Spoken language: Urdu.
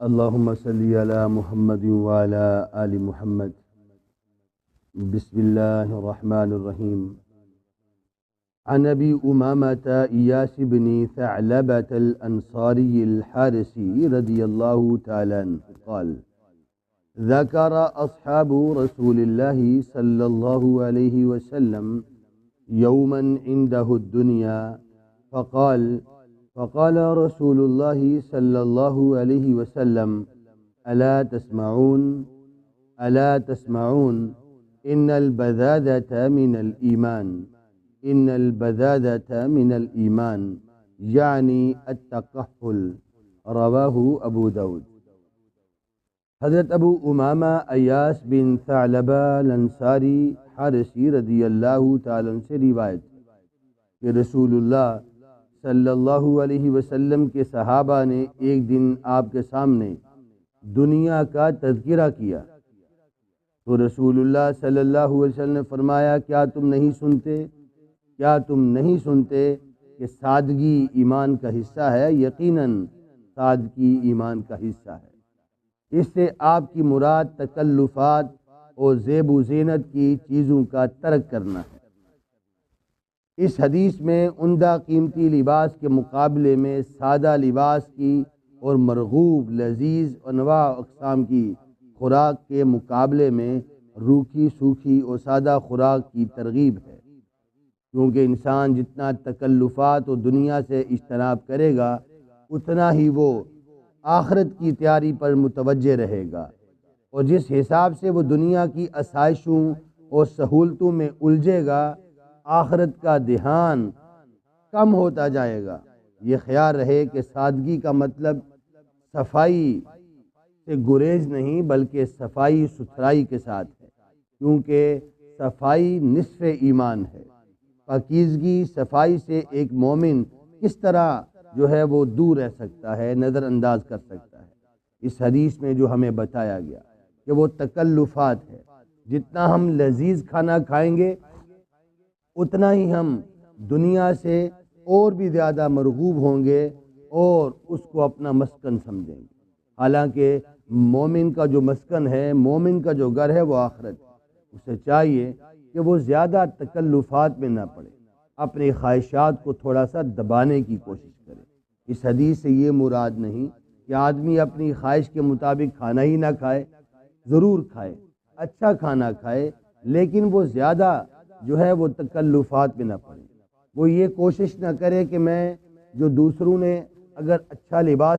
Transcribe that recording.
اللهم صل على محمد وعلى آل محمد. بسم الله الرحمن الرحيم. عن أبي أمامة إياس بن ثعلبة الأنصاري الحارثي رضي الله تعالى عنه قال: ذكر أصحاب رسول الله صلى الله عليه وسلم يوما عنده الدنيا فقال رسول الله صلى الله عليه وسلم: ألا تسمعون إن البذاذة من الإيمان يعني التقحل. رواہ ابو داود. حضرت ابو امامہ ایاس بن ثعلبہ الانصاری حارثی رضی اللہ تعالیٰ عنہ سے روایت کہ رسول اللہ صلی اللہ علیہ وسلم کے صحابہ نے ایک دن آپ کے سامنے دنیا کا تذکرہ کیا تو رسول اللہ صلی اللہ علیہ وسلم نے فرمایا: کیا تم نہیں سنتے کہ سادگی ایمان کا حصہ ہے؟ یقیناً سادگی ایمان کا حصہ ہے۔ اس سے آپ کی مراد تکلفات اور زیب و زینت کی چیزوں کا ترک کرنا ہے۔ اس حدیث میں عمدہ قیمتی لباس کے مقابلے میں سادہ لباس کی اور مرغوب لذیذ انواع اقسام کی خوراک کے مقابلے میں روکھی سوکھی اور سادہ خوراک کی ترغیب ہے، کیونکہ انسان جتنا تکلفات اور دنیا سے اجتناب کرے گا اتنا ہی وہ آخرت کی تیاری پر متوجہ رہے گا، اور جس حساب سے وہ دنیا کی آسائشوں اور سہولتوں میں الجھے گا آخرت کا دھیان کم ہوتا جائے گا۔ یہ خیال رہے کہ سادگی کا مطلب صفائی سے گریز نہیں بلکہ صفائی ستھرائی کے ساتھ ہے، کیونکہ صفائی نصف ایمان ہے۔ پاکیزگی صفائی سے ایک مومن کس طرح وہ دور رہ سکتا ہے، نظر انداز کر سکتا ہے۔ اس حدیث میں جو ہمیں بتایا گیا کہ وہ تکلفات ہے، جتنا ہم لذیذ کھانا کھائیں گے اتنا ہی ہم دنیا سے اور بھی زیادہ مرغوب ہوں گے اور اس کو اپنا مسکن سمجھیں گے، حالانکہ مومن کا جو مسکن ہے، مومن کا جو گھر ہے وہ آخرت ہے۔ اسے چاہیے کہ وہ زیادہ تکلفات میں نہ پڑے، اپنی خواہشات کو تھوڑا سا دبانے کی کوشش کرے۔ اس حدیث سے یہ مراد نہیں کہ آدمی اپنی خواہش کے مطابق کھانا ہی نہ کھائے، ضرور کھائے، اچھا کھانا کھائے، لیکن وہ زیادہ وہ تکلفات میں نہ پڑے۔ وہ یہ کوشش نہ کرے کہ میں جو دوسروں نے اگر اچھا لباس